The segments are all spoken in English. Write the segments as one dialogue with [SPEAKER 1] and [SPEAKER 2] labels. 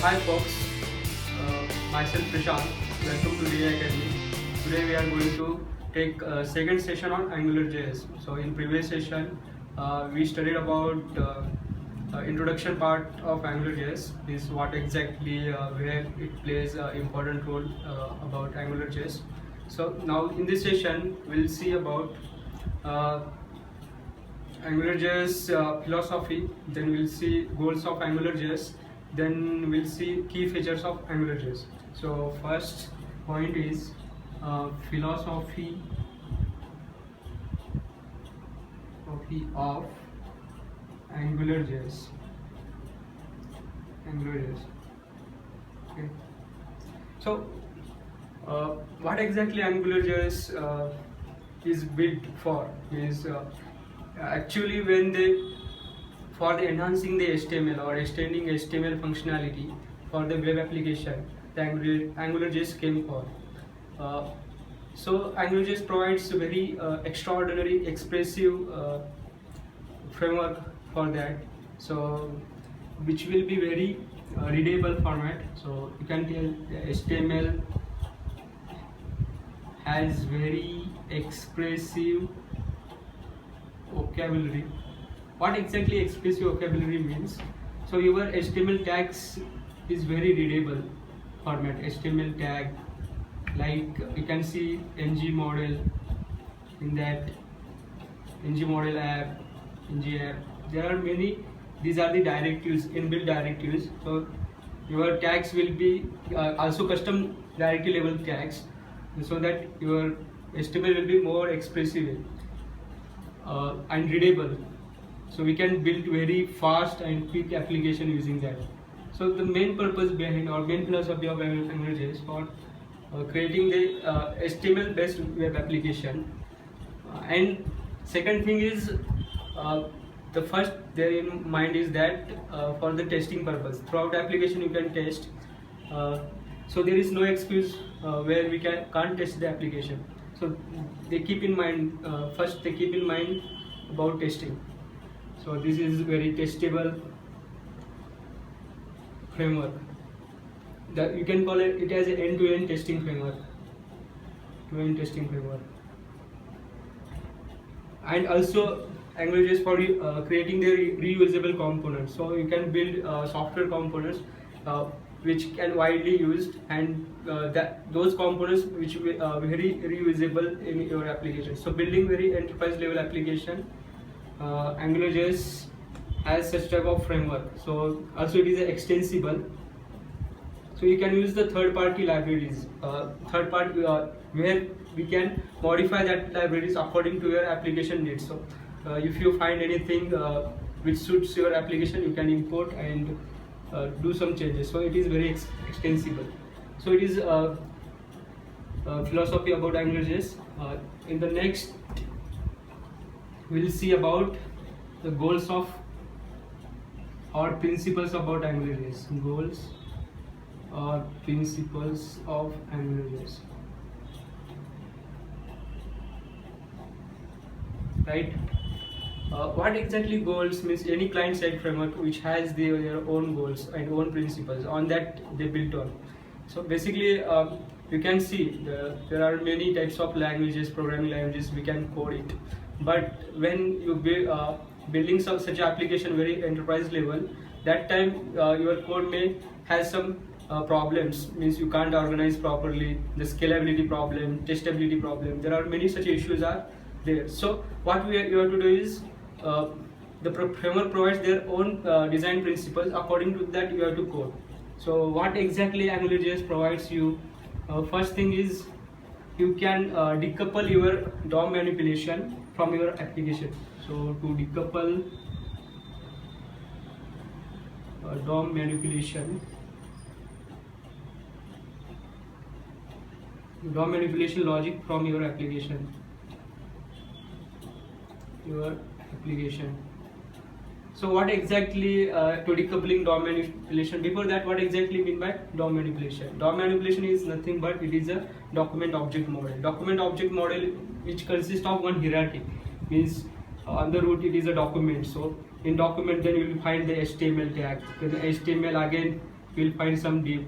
[SPEAKER 1] Hi folks, myself Prashant. Welcome to DA Academy. Today we are going to take a second session on AngularJS. So in previous session we studied about introduction part of AngularJS. Is what exactly where it plays an important role about AngularJS. So now in this session we'll see about uh, AngularJS philosophy, then we'll see goals of AngularJS, then we'll see key features of AngularJS. So first point is philosophy of AngularJS. Okay. So what exactly AngularJS is built for is actually when they for the enhancing the HTML or extending HTML functionality for the web application, the AngularJS came for. So AngularJS provides a very extraordinary expressive framework for that. So which will be very readable format. So you can tell the HTML has very expressive vocabulary. What exactly expressive vocabulary means? So your HTML tags is very readable format. HTML tag, like you can see ng model in that, ng model app, ng app. There are many. These are the directives, inbuilt directives. So your tags will be also custom directory level tags, so that your HTML will be more expressive and readable. So we can build very fast and quick application using that. So the main purpose behind or main philosophy of AngularJS is for creating the HTML based web application. And second thing is the first there in mind is that for the testing purpose, throughout the application you can test. So there is no excuse where we can't test the application. So they keep in mind first they keep in mind about testing. So this is very testable framework. That you can call it as an end-to-end testing framework. And also AngularJS for creating the reusable components. So you can build software components which can widely used, and those components which will very reusable in your application. So building very enterprise level application, AngularJS has such type of framework. So also it is extensible. So you can use the third-party libraries, where we can modify that libraries according to your application needs. So if you find anything which suits your application, you can import and do some changes. So it is very extensible. So it is philosophy about AngularJS. In the next, we'll see about the goals of or principles about AngularJS. Goals or principles of AngularJS. Right? What exactly goals means? Any client-side framework which has their own goals and own principles on that they built on. So basically, you can see there are many types of languages, programming languages. We can code it, but when you building such application very enterprise level, that time your code may has some problems. Means you can't organize properly. The scalability problem, testability problem. There are many such issues are there. So what you have to do is the framework provides their own design principles. According to that, you have to code. So what exactly AngularJS provides you? First thing is you can decouple your DOM manipulation from your application. So to decouple DOM manipulation logic from your application. So what exactly to decoupling DOM manipulation? Before that, what exactly mean by DOM manipulation? DOM manipulation is nothing but it is a document object model. Document object model which consists of one hierarchy. Means on the root it is a document. So in document then you will find the HTML tag. Then the HTML again you will find some div.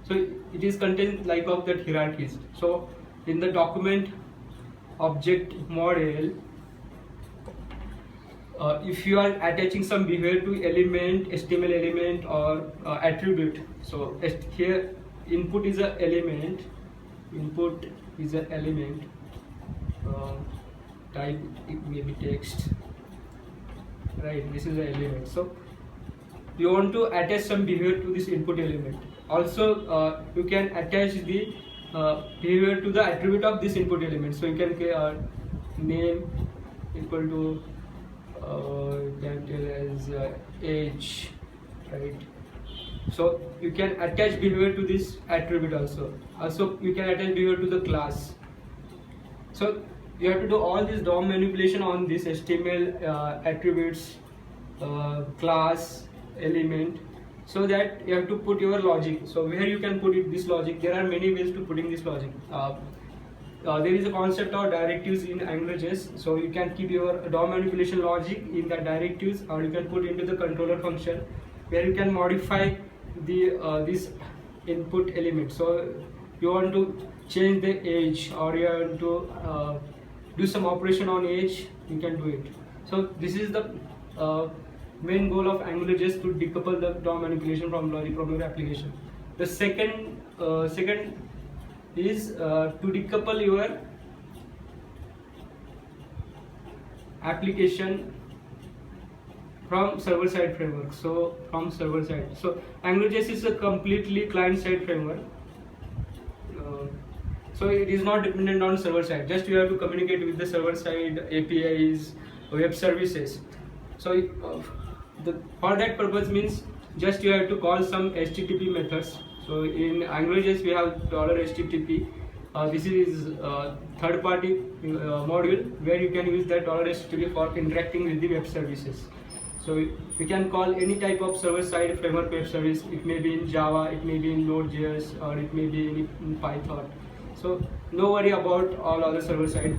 [SPEAKER 1] So it is contains like of that hierarchies. So in the document object model, if you are attaching some behavior to element, HTML element or attribute, so here input is a element, type it may be text, right? This is the element. So you want to attach some behavior to this input element. Also you can attach the behavior to the attribute of this input element. So you can name equal to as age, right? So you can attach behavior to this attribute also. Also you can attach behavior to the class. So you have to do all this DOM manipulation on this HTML attributes, class, element, so that you have to put your logic. So where you can put it, this logic, there are many ways to putting this logic. There is a concept of directives in AngularJS, so you can keep your DOM manipulation logic in the directives, or you can put into the controller function where you can modify the this input element. So you want to change the age, or you want to do some operation on age, you can do it. So this is the main goal of AngularJS, to decouple the DOM manipulation from logic from your application. The second is to decouple your application from server-side framework. So from server-side, so AngularJS is a completely client-side framework. So it is not dependent on server-side. Just you have to communicate with the server-side APIs, web services. So for that purpose means just you have to call some HTTP methods. So in AngularJS we have $HTTP. This is third-party module where you can use that $HTTP for interacting with the web services. So you can call any type of server-side framework web service. It may be in Java, it may be in Node.js, or it may be in Python. So no worry about all other server-side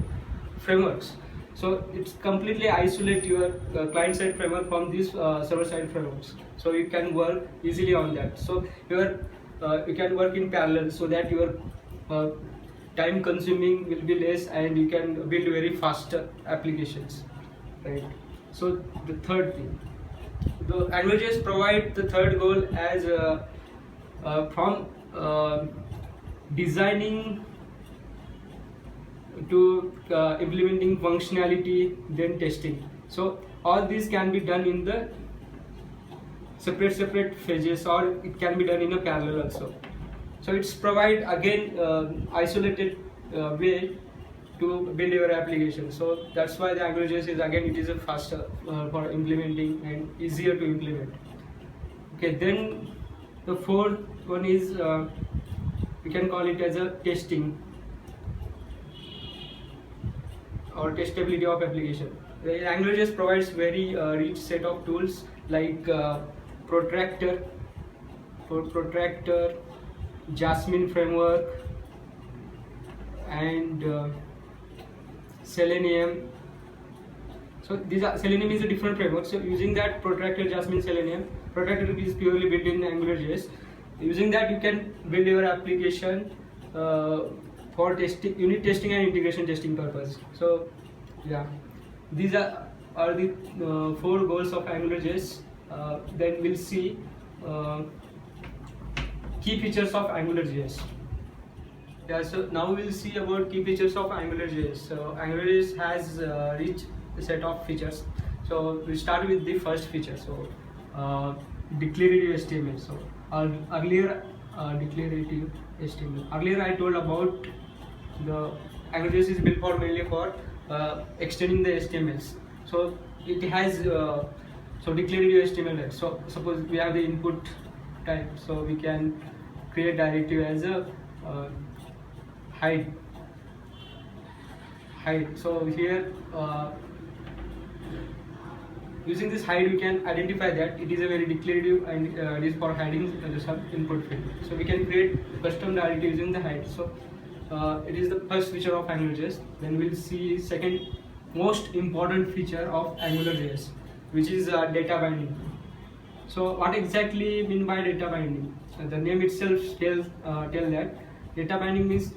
[SPEAKER 1] frameworks. So it's completely isolate your client-side framework from these server-side frameworks. So you can work easily on that. So you can work in parallel, so that your time consuming will be less and you can build very faster applications, right? So the third thing, the AngularJS provide the third goal as from designing to implementing functionality, then testing. So all these can be done in the separate phases, or it can be done in a parallel also. So it's provide again isolated way to build your application. So that's why the AngularJS is, again, it is a faster for implementing and easier to implement. Okay, then the fourth one is we can call it as a testing or testability of application. The AngularJS provides very rich set of tools like Protractor, Jasmine framework, and Selenium. So these are, Selenium is a different framework. So using that, Protractor, Jasmine, Selenium. Protractor is purely built in AngularJS. Using that, you can build your application for testing, unit testing and integration testing purpose. So yeah, these are the 4 goals of AngularJS. Then we'll see key features of AngularJS. Yeah, so now we'll see about key features of AngularJS. So AngularJS has rich set of features. So we start with the first feature. So declarative HTML. So earlier declarative HTML. Earlier I told about the AngularJS is built for mainly for extending the HTMLs. So it has so declarative HTML. So suppose we have the input type, so we can create directive as a hide. So here using this hide, we can identify that it is a very declarative and it is for hiding some input field. So we can create custom directive using the hide. So it is the first feature of AngularJS. Then we'll see second most important feature of AngularJS, which is data binding. So what exactly mean by data binding? The name itself tells tell that data binding means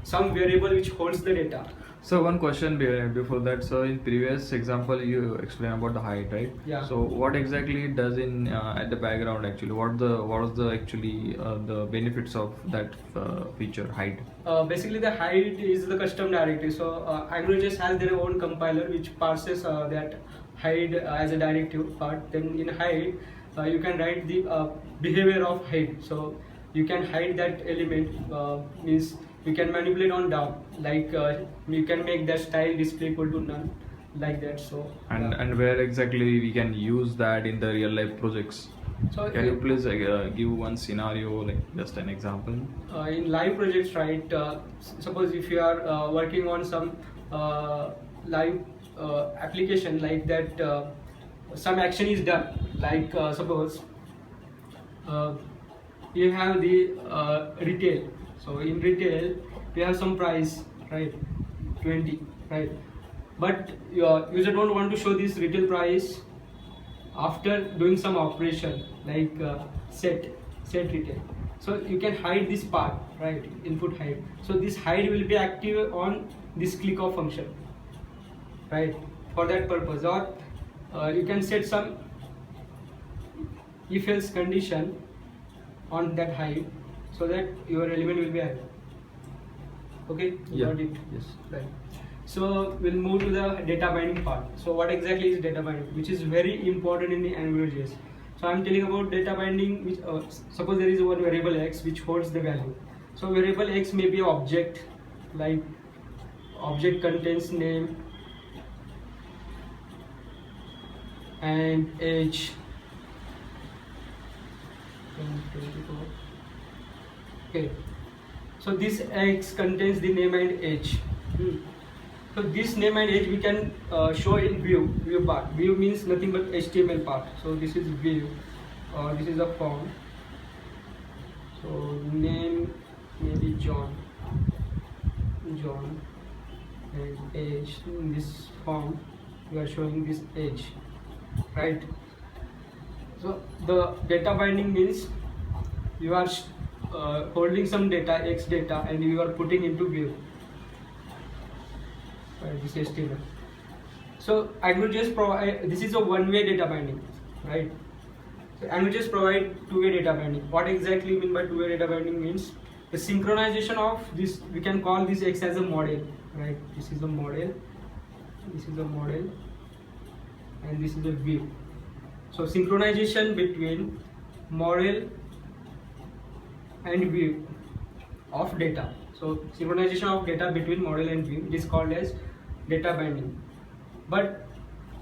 [SPEAKER 1] some variable which holds the data.
[SPEAKER 2] So one question before that. So in previous example, you explained about the height, right?
[SPEAKER 1] Yeah.
[SPEAKER 2] So what exactly does in at the background actually? What was the actually the benefits of that feature height?
[SPEAKER 1] Basically, the height is the custom directive. So AngularJS has their own compiler which parses that height as a directive part. Then in height, you can write the behavior of height. So you can hide that element, means you can manipulate on down, like you can make that style display equal to none, like that. So
[SPEAKER 2] And where exactly we can use that in the real life projects?
[SPEAKER 1] So
[SPEAKER 2] can you please give one scenario, like just an example?
[SPEAKER 1] In live projects, right? Suppose if you are working on some live application like that, some action is done. Like suppose you have the retail. So in retail, we have some price, right? 20, right? But your user don't want to show this retail price after doing some operation like set retail. So you can hide this part, right? Input hide. So this hide will be active on this click of function, right? For that purpose, or you can set some if else condition on that hide so that your element will be hide. Okay,
[SPEAKER 2] Yeah.
[SPEAKER 1] got it?
[SPEAKER 2] Yes.
[SPEAKER 1] Right. So we'll move to the data binding part. So what exactly is data binding, which is very important in the AngularJS. So I'm telling about data binding, which suppose there is one variable x which holds the value. So variable x may be object, like object contains name and age. Okay. So this x contains the name and age. So this name and age we can show in view part. View means nothing but HTML part. So this is view, or this is a form. So name maybe John, and age. In this form we are showing this age, right? So the data binding means you are holding some data, x data, and you are putting into view. This HTML. So AngularJS provide, this is a one-way data binding, right? So AngularJS provide two-way data binding. What exactly mean by two-way data binding means the synchronization of this. We can call this X as a model, right? This is a model, this is a model, and this is a view. So synchronization between model and view of data. So synchronization of data between model and view is called as data binding. But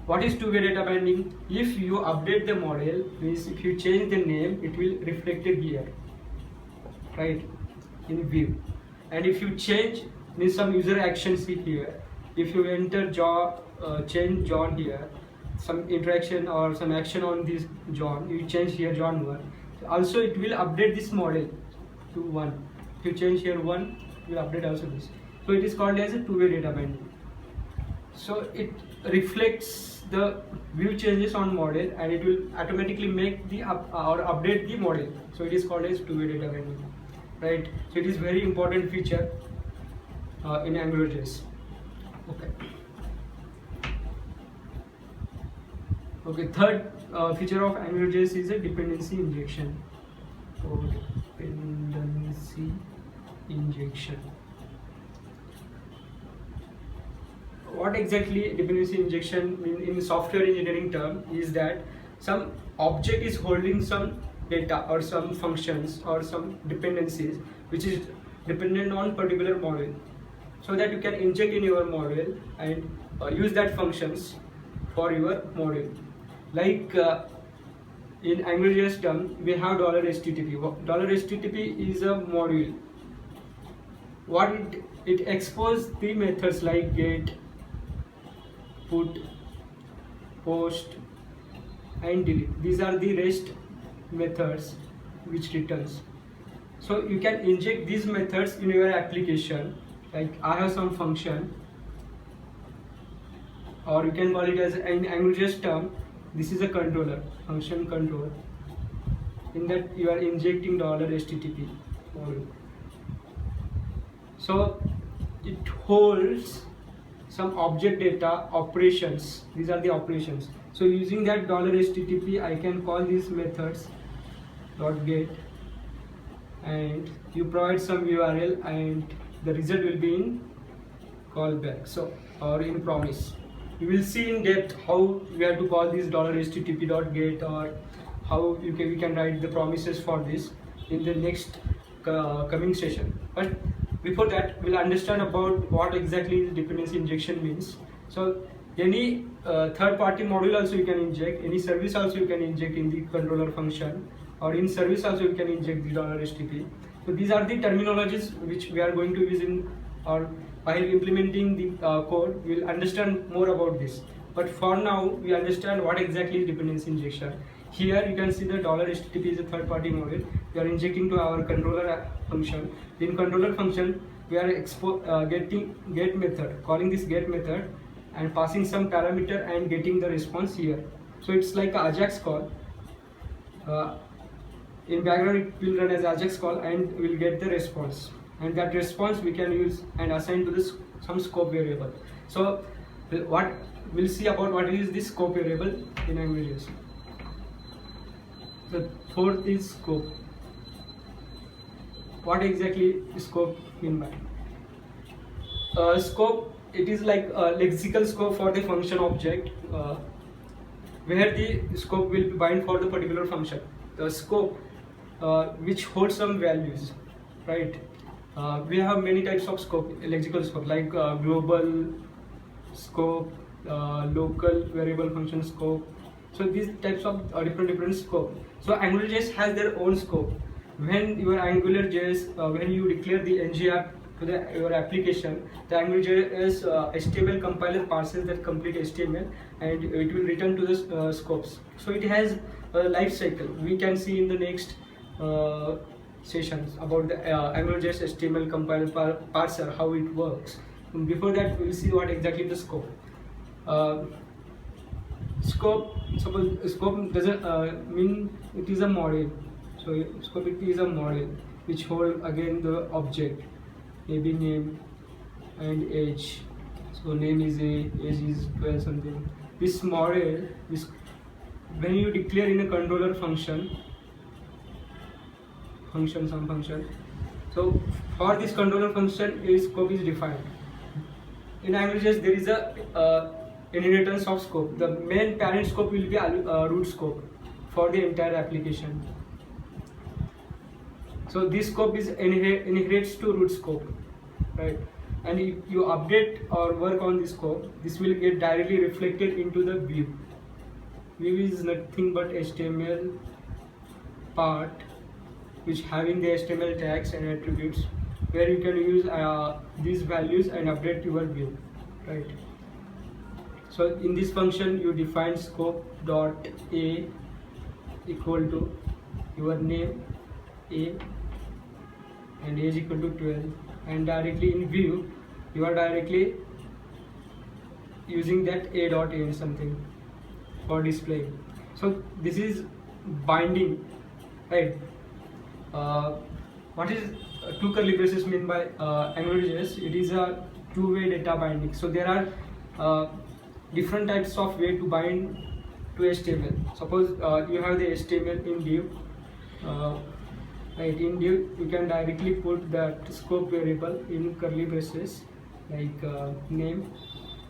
[SPEAKER 1] what is two-way data binding? If you update the model, means if you change the name, it will reflect it here, right, in view. And if you change, means some user actions here. If you enter change John here, some interaction or some action on this John, you change here John 1. Also, it will update this model to 1. If you change here 1, you will update also this. So it is called as a two-way data binding. So it reflects the view changes on model, and it will automatically make the or update the model. So it is called as two-way data binding, right? So it is very important feature in AngularJS. Okay. Okay. Third feature of AngularJS is a dependency injection. So dependency injection. What exactly dependency injection in software engineering term is that some object is holding some data or some functions or some dependencies which is dependent on particular model, so that you can inject in your model and use that functions for your model. Like in AngularJS term, we have $HTTP. $HTTP is a module. What it exposes the methods like get, put, post, and delete. These are the REST methods which returns. So you can inject these methods in your application. Like I have some function, or you can call it as an AngularJS term. this is a controller, function control. In that you are injecting $HTTP module. So it holds some object data operations. These are the operations. So using that $HTTP, I can call these methods .get, and you provide some URL, and the result will be in callback, so or in promise. We will see in depth how we have to call this $HTTP.get, or how we can write the promises for this in the next coming session. But before that, we'll understand about what exactly dependency injection means. So any third-party module also you can inject, any service also you can inject in the controller function, or in service also you can inject the $HTTP. So these are the terminologies which we are going to use in, or while implementing the code, we will understand more about this. But for now, we understand what exactly is dependency injection. Here you can see the $HTTP is a third-party module. We are injecting to our controller function. In controller function, we are getting get method, calling this get method, and passing some parameter and getting the response here. So it's like a AJAX call. In background, it will run as AJAX call, and we'll get the response. And that response we can use and assign to this some scope variable. So what we'll see about what is this scope variable in AngularJS. The fourth is scope. What exactly is scope mean by? Scope, it is like a lexical scope for the function object, where the scope will be bind for the particular function. The scope which holds some values, right? We have many types of scope, lexical scope, like global scope, local variable function scope. So these types of different scope. So AngularJS has their own scope. When your AngularJS, when you declare the ng app to your application, the AngularJS HTML compiler parses that complete HTML, and it will return to the scopes. So it has a life cycle. We can see in the next sessions about the AngularJS HTML compiler parser, how it works. And before that, we will see what exactly the scope. Scope, suppose scope doesn't mean it is a model. So scope, it is a model which hold again the object, maybe name and age. So name is a, age is 12 something. This model, this when you declare in a controller function, some function. So for this controller function, its scope is defined. In AngularJS, there is a inheritance of scope. The main parent scope will be root scope for the entire application. So this scope is inherits to root scope, right? And if you update or work on this scope, this will get directly reflected into the view. View is nothing but HTML part which having the HTML tags and attributes, where you can use these values and update your view, right? So in this function, you define scope dot a equal to your name a and age equal to 12, and directly in view you are directly using that a dot in something for display. So this is binding, right? What is two curly braces mean by AngularJS? It is a two-way data binding. So there are different types of way to bind to HTML. Suppose you have the HTML in div, right? In div you can directly put that scope variable in curly braces, like name,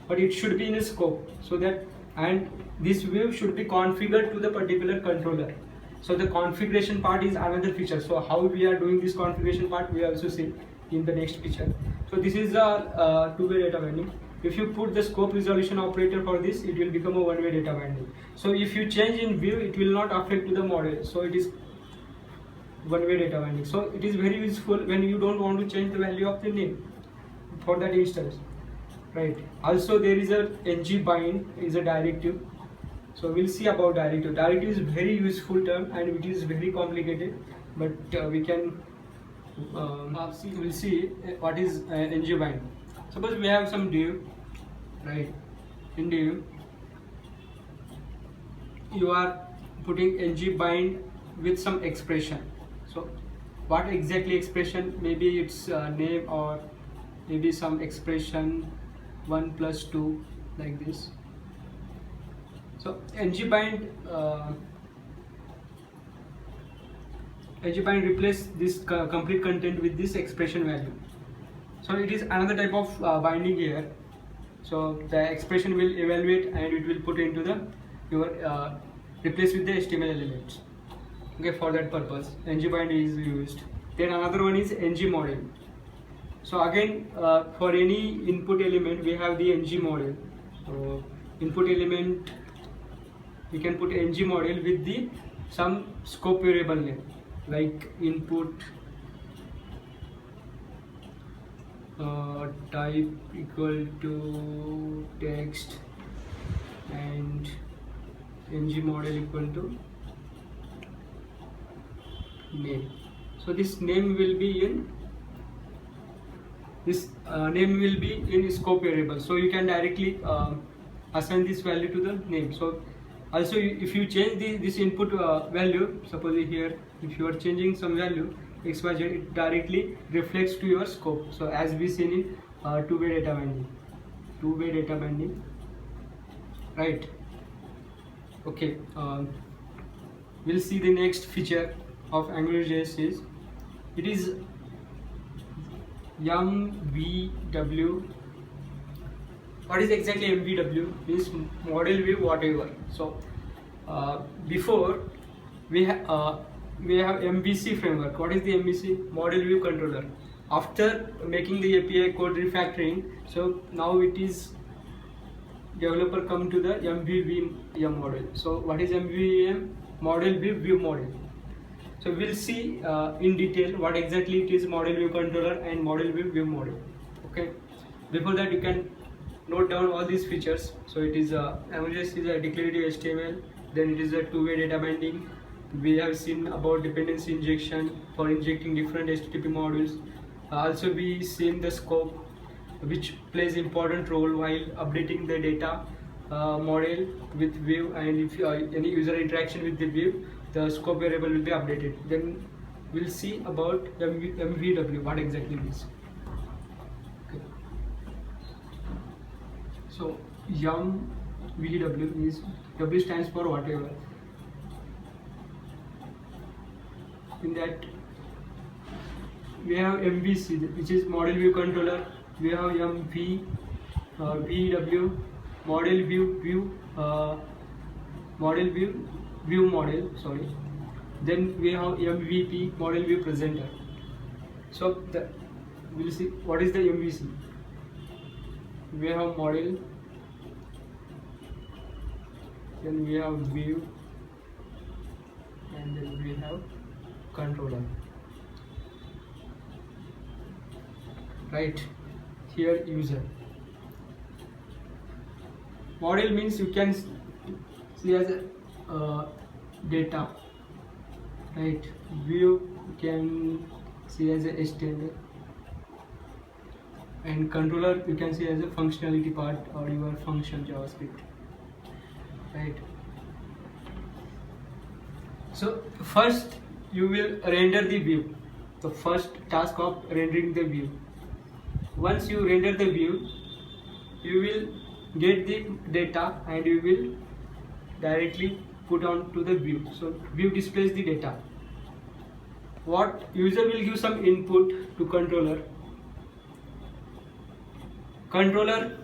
[SPEAKER 1] but it should be in a scope, so that, and this view should be configured to the particular controller. So the configuration part is another feature. So how we are doing this configuration part, we also see in the next picture. So this is a two-way data binding. If you put the scope resolution operator for this, it will become a one-way data binding. So if you change in view, it will not affect to the model. So it is one-way data binding. So it is very useful when you don't want to change the value of the name for that instance, right? Also there is a ng bind is a directive. So we'll see about directive. Directive is very useful term and it is very complicated, but we can we'll see what is ng bind. Suppose we have some div, right? In div you are putting ng bind with some expression. So what exactly expression? Maybe it's name, or maybe some expression 1 plus 2, like this. So ng bind replace this complete content with this expression value. So it is another type of binding here. So the expression will evaluate and it will put into the your replace with the HTML elements. Okay, for that purpose ng bind is used. Then another one is ng model. So again, for any input element we have the ng model. So input element we can put ng model with the some scope variable name, like input type equal to text and ng model equal to name. So this name will be in scope variable, so you can directly assign this value to the name. So also if you change this input value, suppose here if you are changing some value xyz, it directly reflects to your scope. So as we seen in two-way data binding, right? Okay, we'll see the next feature of AngularJS is it is MVW. What is exactly MVW? Means model view whatever. So before we have MVC framework. What is the MVC? Model view controller. After making the API code refactoring, so now it is developer come to the MVVM model. So what is MVVM? Model view model. So we'll see in detail what exactly it is model view controller and model view model. Okay. Before that, you can note down all these features. So it is AngularJS is a declarative HTML. Then it is a two-way data binding. We have seen about dependency injection for injecting different HTTP modules. Also we seen the scope, which plays important role while updating the data model with view, and if any user interaction with the view, the scope variable will be updated. Then we'll see about MVW, what exactly it is. Okay. So MVW is, W stands for whatever. In that we have MVC, which is model view controller. We have VW, model view model. Sorry. Then we have MVP, model view presenter. So we'll see what is the MVC. We have model, then we have view, and then we have controller. Right here, user. Model means you can see as a data, right? View you can see as a HTML, and controller you can see as a functionality part or your function JavaScript, right? So first you will render the view, the first task of rendering the view. Once you render the view, you will get the data and you will directly put on to the view. So view displays the data. What user will give some input to controller. Controller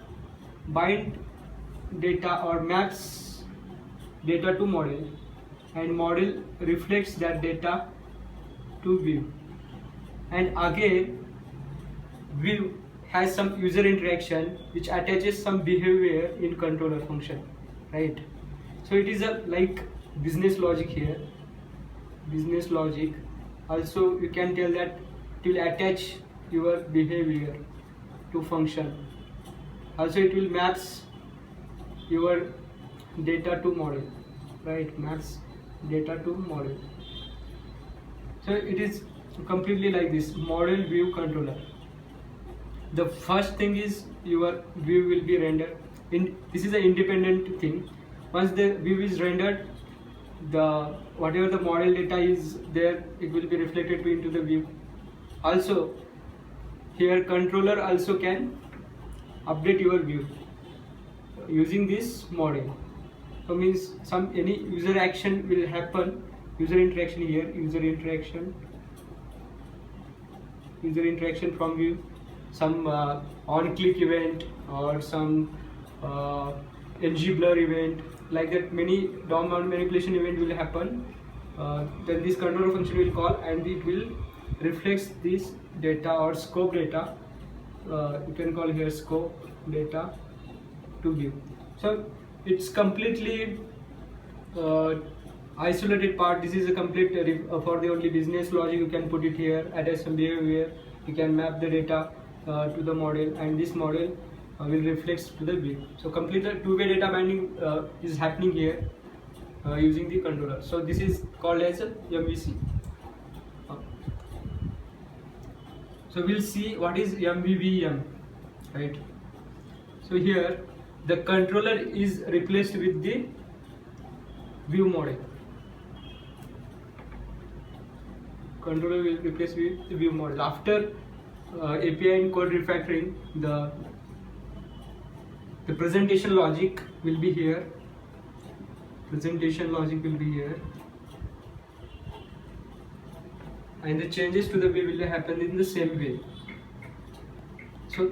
[SPEAKER 1] bind data or maps data to model, and model reflects that data to view. And again, view has some user interaction which attaches some behavior in controller function, right? So it is a like business logic here, business logic. Also you can tell that it will attach your behavior to function. Also it will maps your data to model, right? Maps data to model. So it is completely like this model view controller. The first thing is your view will be rendered. This is an independent thing. Once the view is rendered, the whatever the model data is there, it will be reflected into the view. Also here controller also can update your view using this model. So means any user action will happen, user interaction here, user interaction from view, some on click event or some ng blur event, like that many DOM manipulation event will happen. Then this controller function will call and it will reflects this data or scope data, you can call here scope data, to view. So it's completely isolated part. This is a complete for the only business logic. You can put it here at some behavior, you can map the data to the model, and this model will reflect to the view. So complete two-way data binding is happening here using the controller. So this is called as a MVC. So we'll see what is MVVM, right? So here the controller is replaced with the view model. Controller will replace with the view model. After API and code refactoring, the presentation logic will be here. Presentation logic will be here, and the changes to the view will happen in the same way. So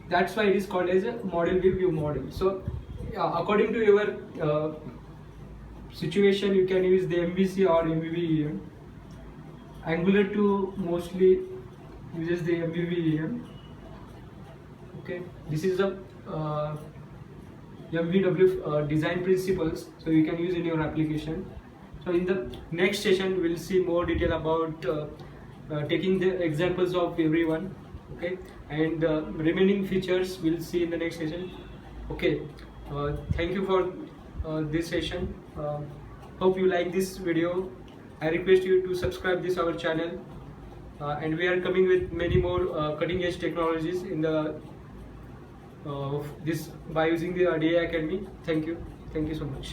[SPEAKER 1] that's why it is called as a model view model. So according to your situation, you can use the MVC or MVVM. Angular 2 mostly uses the MVVM. Okay, this is the MVW design principles, so you can use in your application. So in the next session we'll see more detail about taking the examples of everyone, okay, and remaining features we'll see in the next session. Okay, thank you for this session. Hope you like this video. I request you to subscribe this our channel, and we are coming with many more cutting edge technologies in the this by using the DA Academy. Thank you so much.